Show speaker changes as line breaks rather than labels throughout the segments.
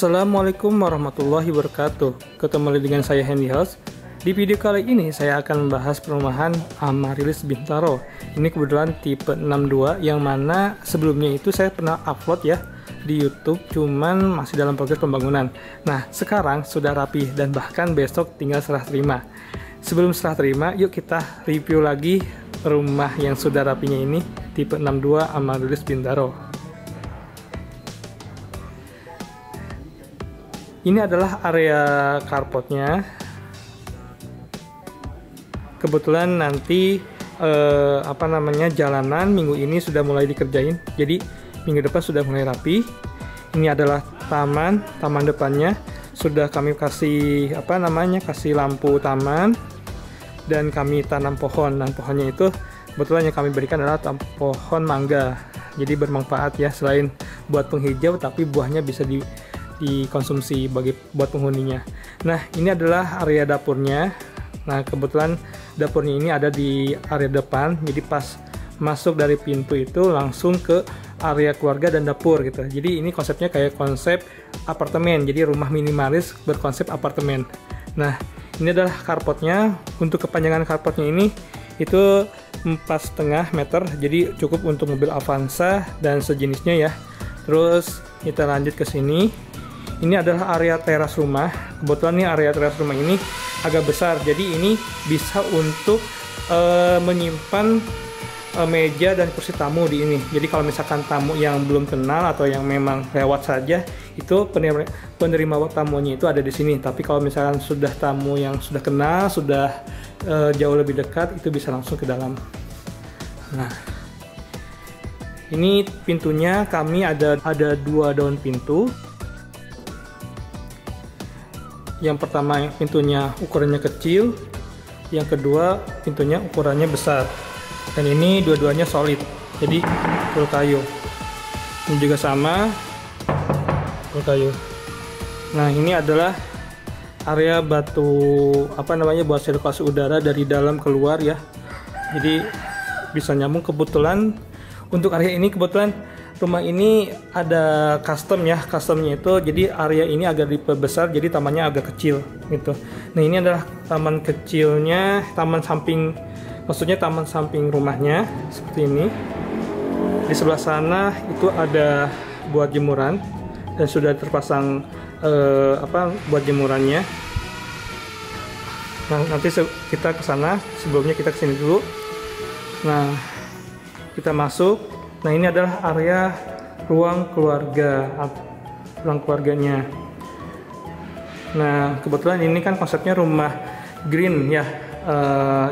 Assalamualaikum warahmatullahi wabarakatuh. Ketemu lagi dengan saya Handy House. Di video kali ini saya akan membahas perumahan Amaryllis Bintaro. Ini kebetulan tipe 62 yang mana sebelumnya itu saya pernah upload ya di YouTube, cuman masih dalam proses pembangunan. Nah, sekarang sudah rapi dan bahkan besok tinggal serah terima. Sebelum serah terima, yuk kita review lagi rumah yang sudah rapinya ini, tipe 62 Amaryllis Bintaro. Ini adalah area carportnya. Kebetulan nanti jalanan minggu ini sudah mulai dikerjain. Jadi minggu depan sudah mulai rapi. Ini adalah taman depannya sudah kami kasih kasih lampu taman dan kami tanam pohon. Dan pohonnya itu kebetulan yang kami berikan adalah pohon mangga. Jadi bermanfaat ya, selain buat penghijau tapi buahnya bisa dikonsumsi buat penghuninya. Nah, ini adalah area dapurnya. Nah, kebetulan dapurnya ini ada di area depan, jadi pas masuk dari pintu itu langsung ke area keluarga dan dapur gitu. Jadi ini konsepnya kayak konsep apartemen, jadi rumah minimalis berkonsep apartemen. Nah, ini adalah carportnya. Untuk kepanjangan carportnya ini itu 4,5 meter, jadi cukup untuk mobil Avanza dan sejenisnya ya. Terus kita lanjut ke sini. Ini adalah area teras rumah. Kebetulan nih area teras rumah ini agak besar, jadi ini bisa untuk menyimpan meja dan kursi tamu di ini. Jadi kalau misalkan tamu yang belum kenal atau yang memang lewat saja, itu penerima tamunya itu ada di sini. Tapi kalau misalkan sudah tamu yang sudah kenal, sudah jauh lebih dekat, itu bisa langsung ke dalam. Nah, ini pintunya kami ada 2 daun pintu. Yang pertama pintunya ukurannya kecil, yang kedua pintunya ukurannya besar. Dan ini dua-duanya solid, jadi full kayu. Ini juga sama, full kayu. Nah, ini adalah area batu buat sirkulasi udara dari dalam keluar ya. Jadi bisa nyambung. Kebetulan untuk area ini kebetulan rumah ini ada customnya itu, jadi area ini agak diperbesar, jadi tamannya agak kecil gitu. Nah, ini adalah taman kecilnya, taman samping rumahnya seperti ini. Di sebelah sana itu ada buat jemuran dan sudah terpasang buat jemurannya. Nah, nanti kita ke sana, sebelumnya kita kesini dulu. Nah, kita masuk. Nah, ini adalah area ruang keluarganya. Nah, kebetulan ini kan konsepnya rumah green ya.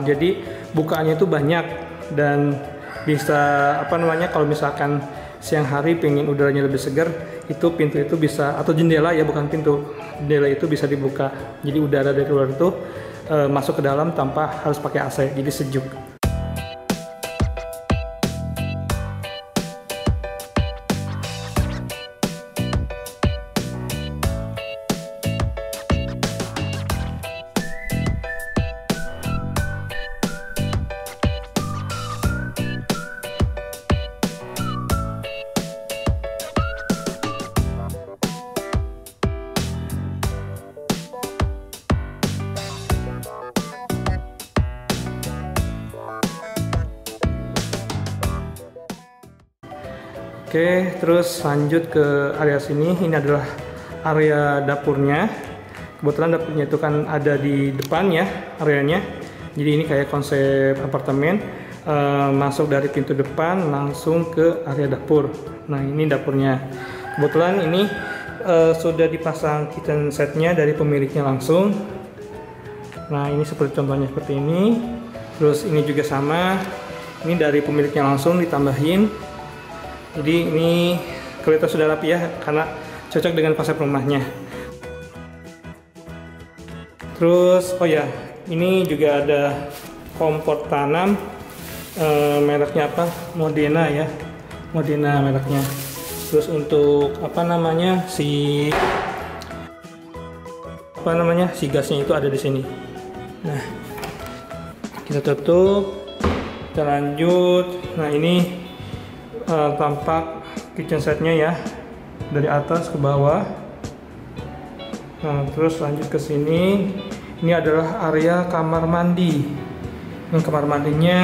Jadi bukaannya itu banyak dan bisa kalau misalkan siang hari pengen udaranya lebih segar, itu pintu itu bisa, atau jendela ya, bukan pintu, jendela itu bisa dibuka. Jadi udara dari luar itu masuk ke dalam tanpa harus pakai AC, jadi sejuk. Oke, terus lanjut ke area sini. Ini adalah area dapurnya. Kebetulan dapurnya itu kan ada di depan ya areanya. Jadi ini kayak konsep apartemen. Masuk dari pintu depan langsung ke area dapur. Nah, ini dapurnya. Kebetulan ini sudah dipasang kitchen setnya dari pemiliknya langsung. Nah, ini contohnya seperti ini. Terus ini juga sama. Ini dari pemiliknya langsung ditambahin. Jadi ini kelihatan sudah rapi ya, karena cocok dengan konsep rumahnya. Terus ini juga ada kompor tanam, mereknya Modena ya, Modena mereknya. Terus untuk si gasnya itu ada di sini. Nah, kita tutup, kita lanjut. Nah, ini tampak kitchen setnya ya, dari atas ke bawah. Nah, terus lanjut ke sini. Ini adalah area kamar mandi. Ini kamar mandinya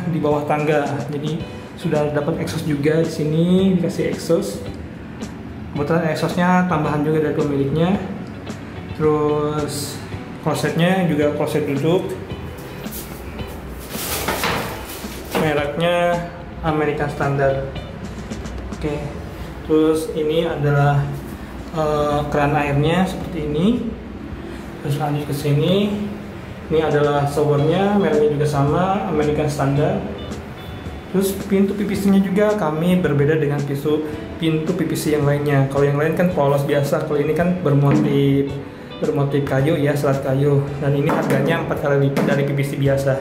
di bawah tangga. Jadi sudah dapat exhaust juga di sini, dikasih exhaust. Kebetulan exhaustnya tambahan juga dari pemiliknya. Terus klosetnya juga kloset duduk. Mereknya American Standard. Oke. Terus ini adalah keran airnya seperti ini. Terus lanjut ke sini. Ini adalah showernya, mereknya juga sama, American Standard. Terus pintu PVC-nya juga kami berbeda dengan pintu PVC yang lainnya. Kalau yang lain kan polos biasa, kalau ini kan bermotif kayu ya, selat kayu. Dan ini harganya 4 kali lipat dari PVC biasa.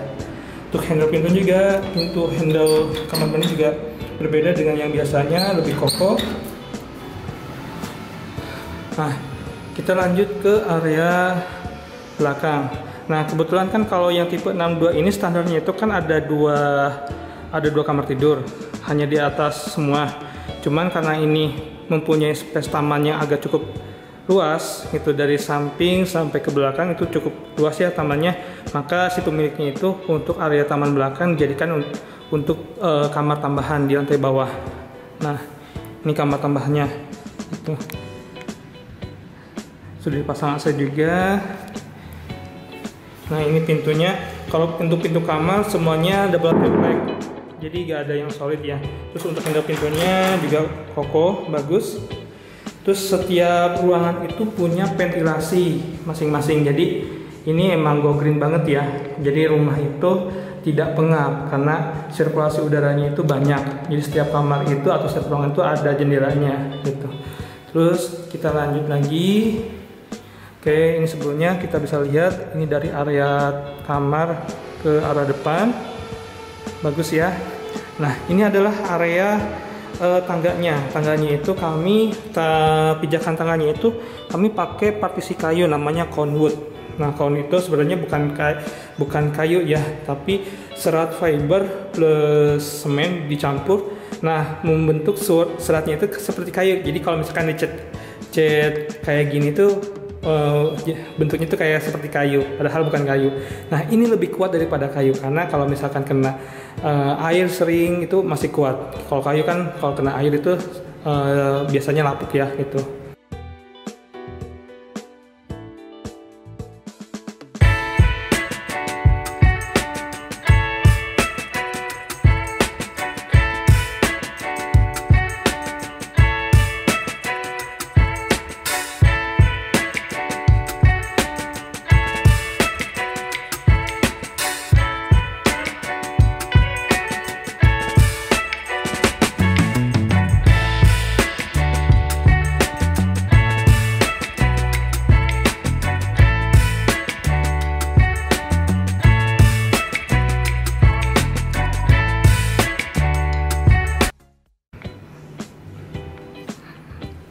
Untuk handle pintu juga, pintu handle kamar mandi juga berbeda dengan yang biasanya, lebih kokoh. Nah, kita lanjut ke area belakang. Nah, kebetulan kan kalau yang tipe 62 ini standarnya itu kan ada dua kamar tidur, hanya di atas semua. Cuman karena ini mempunyai space taman yang agak cukup luas, itu dari samping sampai ke belakang itu cukup luas ya tamannya. Maka si pemiliknya itu untuk area taman belakang dijadikan untuk kamar tambahan di lantai bawah. Nah, ini kamar tambahannya. Itu sudah dipasang AC juga. Nah, ini pintunya. Kalau untuk pintu kamar semuanya double triplek, jadi gak ada yang solid ya. Terus untuk handle pintunya juga kokoh, bagus. Terus setiap ruangan itu punya ventilasi masing-masing. Jadi ini emang go green banget ya. Jadi rumah itu tidak pengap karena sirkulasi udaranya itu banyak. Jadi setiap kamar itu atau setiap ruangan itu ada jendelanya gitu. Terus kita lanjut lagi. Oke, ini sebelumnya kita bisa lihat ini dari area kamar ke arah depan. Bagus ya. Nah, ini adalah area tangganya. Tangganya itu pijakan tangganya itu kami pakai partisi kayu namanya Conwood. Nah, Con itu sebenarnya bukan kayu ya, tapi serat fiber plus semen dicampur. Nah, membentuk seratnya itu seperti kayu. Jadi kalau misalkan dicat kayak gini tuh bentuknya tuh kayak seperti kayu, padahal bukan kayu. Nah, ini lebih kuat daripada kayu karena kalau misalkan kena air sering itu masih kuat. Kalau kayu kan kalau kena air itu biasanya lapuk ya gitu.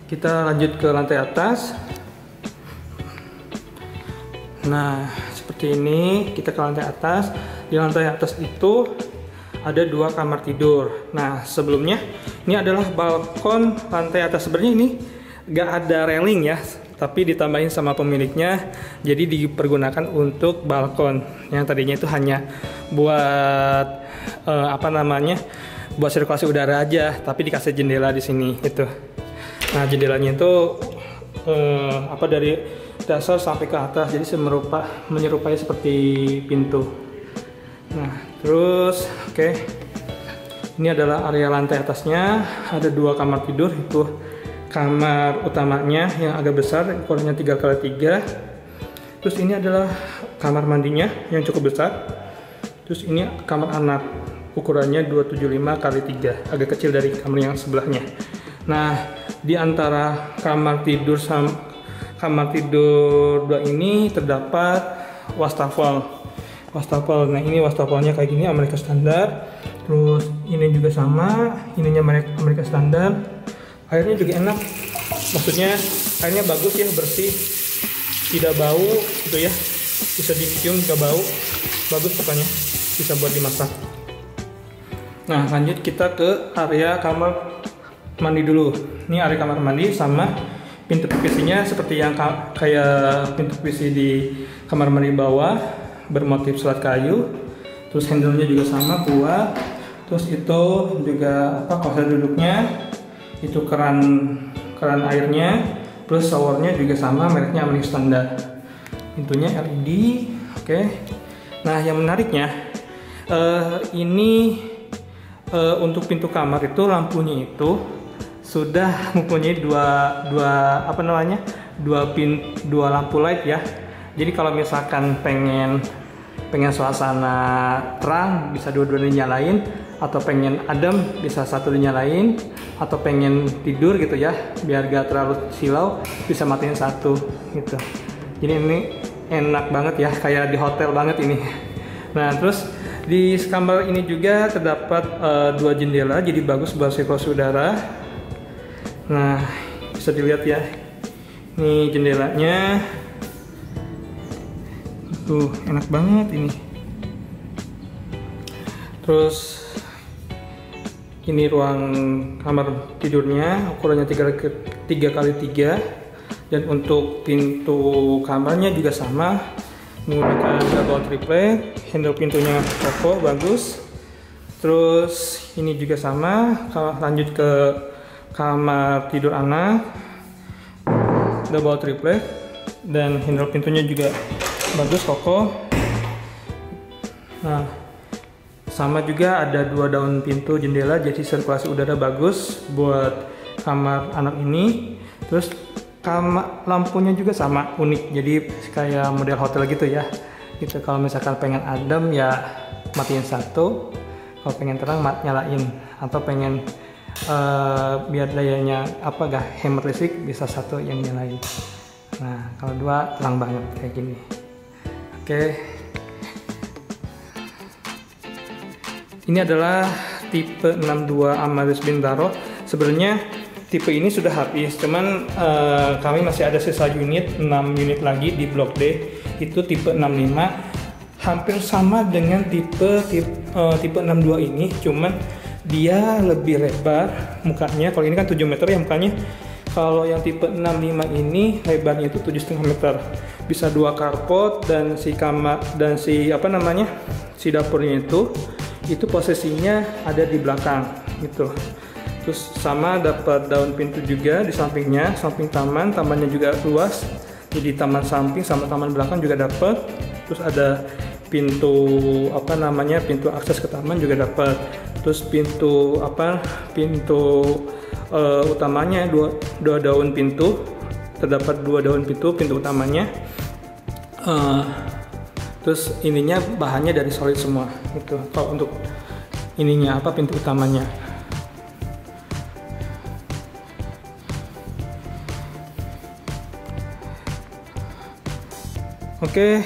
Kita lanjut ke lantai atas. Nah, seperti ini kita ke lantai atas. Di lantai atas itu ada 2 kamar tidur. Nah, sebelumnya ini adalah balkon lantai atas. Sebenarnya ini gak ada railing ya, tapi ditambahin sama pemiliknya. Jadi dipergunakan untuk balkon. Yang tadinya itu hanya buat buat sirkulasi udara aja, tapi dikasih jendela di sini itu. Nah, jendelanya itu dari dasar sampai ke atas, jadi menyerupai seperti pintu. Nah, terus ini adalah area lantai atasnya. Ada 2 kamar tidur, itu kamar utamanya yang agak besar, ukurannya 3x3. Terus ini adalah kamar mandinya yang cukup besar. Terus ini kamar anak, ukurannya 275x3, agak kecil dari kamar yang sebelahnya. Nah, di antara kamar tidur 2 ini terdapat wastafel. Nah, ini wastafelnya kayak gini, Amerika Standar. Terus ini juga sama, ininya Amerika Standar. Airnya juga enak, maksudnya airnya bagus ya, bersih, tidak bau gitu ya, bisa dicium nggak bau, bagus pokoknya, bisa buat dimasak. Nah, lanjut kita ke area kamar mandi dulu. Ini area kamar mandi sama Pintu PVC-nya seperti yang kayak pintu PVC di kamar mandi bawah, bermotif selat kayu. Terus handle-nya juga sama kuat. Terus itu juga kawasan duduknya, itu keran airnya, plus showernya juga sama, mereknya Amani Standar. Pintunya LED. Oke. Nah, yang menariknya ini untuk pintu kamar itu lampunya itu sudah mempunyai dua lampu light ya. Jadi kalau misalkan pengen suasana terang bisa dua-duanya dinyalain, atau pengen adem bisa satu dinyalain, atau pengen tidur gitu ya biar gak terlalu silau bisa matiin satu gitu. Jadi ini enak banget ya, kayak di hotel banget ini. Nah, terus di kamar ini juga terdapat 2 jendela, jadi bagus buat sirkulasi udara. Nah, bisa dilihat ya, ini jendelanya tuh enak banget ini. Terus ini ruang kamar tidurnya, ukurannya 3x3, dan untuk pintu kamarnya juga sama, menggunakan double triplek. Handle pintunya kokoh bagus. Terus ini juga sama. Lanjut ke kamar tidur anak, double triplek, dan handle pintunya juga bagus, kokoh. Nah, sama juga ada 2 daun pintu jendela, jadi sirkulasi udara bagus buat kamar anak ini. Terus lampunya juga sama, unik, jadi kayak model hotel gitu ya. Gitu, kalau misalkan pengen adem ya matiin satu, kalau pengen terang nyalain, atau pengen biar dayanya hemat listrik bisa satu yang nyalain. Nah, kalau 2 terang banget kayak gini. Oke. Ini adalah tipe 62 Amaris Bintaro. Sebenarnya tipe ini sudah habis, cuman kami masih ada sisa unit, 6 unit lagi di Blok D. Itu tipe 65, hampir sama dengan tipe 62 ini, cuman dia lebih lebar mukanya. Kalau ini kan 7 meter ya mukanya. Kalau yang tipe 65 ini lebarnya itu 7,5 meter. Bisa 2 carport, dan si dapurnya itu posisinya ada di belakang gitu. Terus sama dapat daun pintu juga di sampingnya, samping tamannya juga luas. Jadi taman samping sama taman belakang juga dapat. Terus ada pintu pintu akses ke taman juga dapat. Terus pintu utamanya dua daun pintu, terdapat 2 daun pintu utamanya. Terus ininya bahannya dari solid semua gitu. Kalau untuk ininya pintu utamanya. Oke,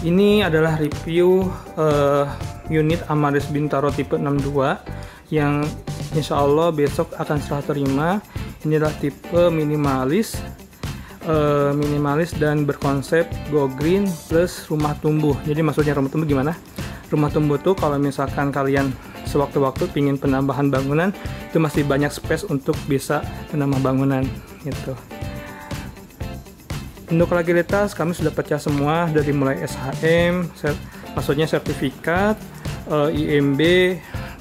ini adalah review unit Amaris Bintaro tipe 62 yang insya Allah besok akan serah terima. Ini adalah tipe minimalis dan berkonsep go green plus rumah tumbuh. Jadi maksudnya rumah tumbuh gimana? Rumah tumbuh tuh kalau misalkan kalian sewaktu-waktu pingin penambahan bangunan, itu masih banyak space untuk bisa menambah bangunan gitu. Untuk legalitas kami sudah pecah semua, dari mulai SHM, maksudnya sertifikat, IMB,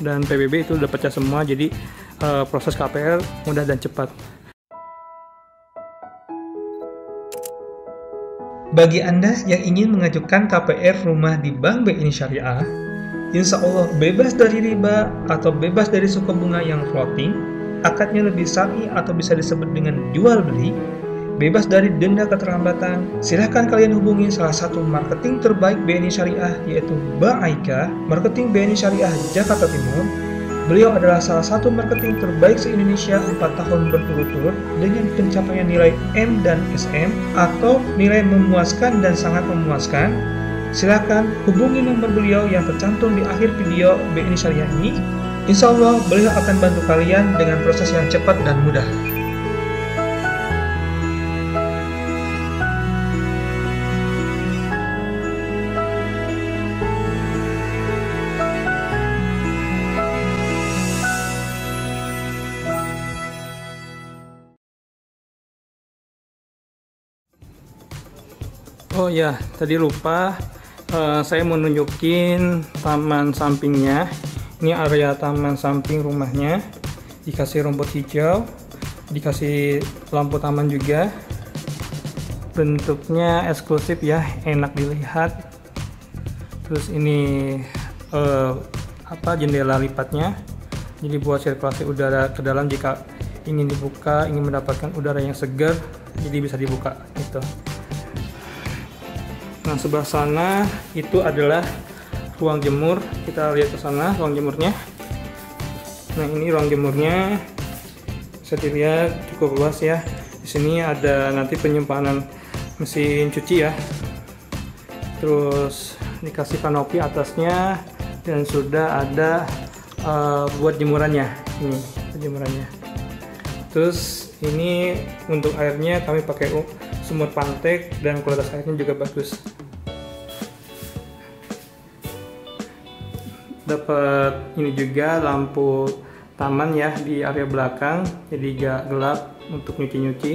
dan PBB itu sudah pecah semua. Jadi proses KPR mudah dan cepat. Bagi Anda yang ingin mengajukan KPR rumah di Bank BNI Syariah, insya Allah bebas dari riba atau bebas dari suku bunga yang floating, akadnya lebih syar'i atau bisa disebut dengan jual beli, bebas dari denda keterlambatan. Silahkan kalian hubungi salah satu marketing terbaik BNI Syariah, yaitu Mbak Aika, marketing BNI Syariah Jakarta Timur. Beliau adalah salah satu marketing terbaik se-Indonesia 4 tahun berturut-turut dengan pencapaian nilai M dan SM atau nilai memuaskan dan sangat memuaskan. Silakan hubungi nomor beliau yang tercantum di akhir video BNI Syariah ini. Insya Allah beliau akan bantu kalian dengan proses yang cepat dan mudah. Oh ya, tadi lupa, saya mau nunjukin taman sampingnya. Ini area taman samping rumahnya, dikasih rumput hijau, dikasih lampu taman juga. Bentuknya eksklusif ya, enak dilihat. Terus ini jendela lipatnya, jadi buat sirkulasi udara ke dalam jika ingin dibuka, ingin mendapatkan udara yang segar, jadi bisa dibuka gitu. Nah, sebelah sana itu adalah ruang jemur. Kita lihat ke sana ruang jemurnya. Nah, ini ruang jemurnya bisa dilihat cukup luas ya. Di sini ada nanti penyimpanan mesin cuci ya. Terus dikasih kanopi atasnya dan sudah ada buat jemurannya. Ini jemurannya. Terus ini untuk airnya kami pakai sumur Pantek dan kualitas airnya juga bagus. Dapat ini juga lampu taman ya di area belakang, jadi gak gelap untuk nyuci-nyuci.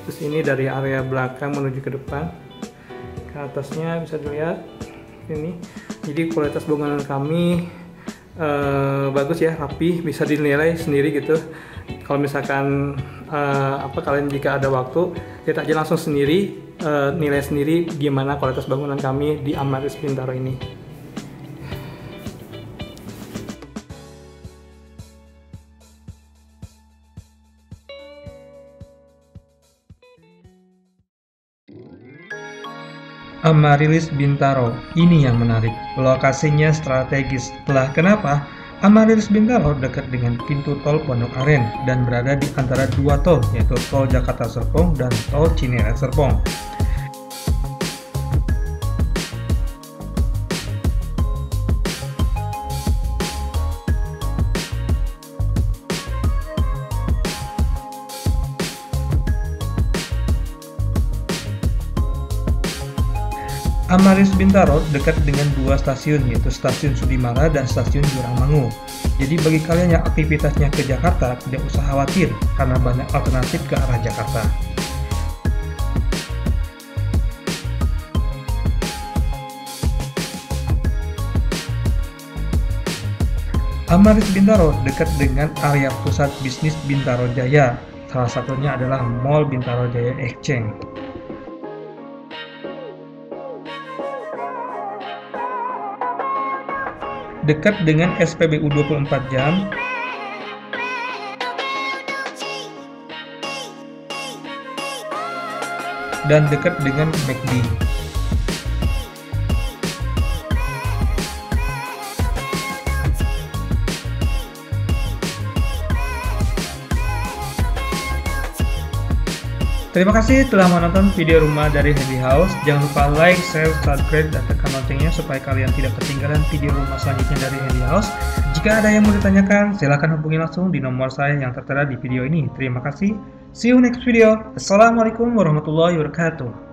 Terus ini dari area belakang menuju ke depan, ke atasnya bisa dilihat ini. Jadi kualitas bangunan kami bagus ya, rapi, bisa dinilai sendiri gitu. Kalau misalkan kalian jika ada waktu, lihat aja langsung sendiri, nilai sendiri gimana kualitas bangunan kami di Amaris Bintaro ini. Amarilis Bintaro, ini yang menarik, lokasinya strategis. Lah kenapa? Amarilis Bintaro dekat dengan pintu tol Pondok Aren dan berada di antara dua tol, yaitu tol Jakarta Serpong dan tol Cinere Serpong. Amaris Bintaro dekat dengan dua stasiun, yaitu Stasiun Sudimara dan Stasiun Jurangmangu. Jadi bagi kalian yang aktivitasnya ke Jakarta, tidak usah khawatir karena banyak alternatif ke arah Jakarta. Amaris Bintaro dekat dengan area pusat bisnis Bintaro Jaya. Salah satunya adalah Mall Bintaro Jaya Exchange. Dekat dengan SPBU 24 jam, dan dekat dengan McD. Terima kasih telah menonton video rumah dari Handy House. Jangan lupa like, share, subscribe, dan tekan loncengnya supaya kalian tidak ketinggalan video rumah selanjutnya dari Handy House. Jika ada yang mau ditanyakan, silahkan hubungi langsung di nomor saya yang tertera di video ini. Terima kasih. See you next video. Assalamualaikum warahmatullahi wabarakatuh.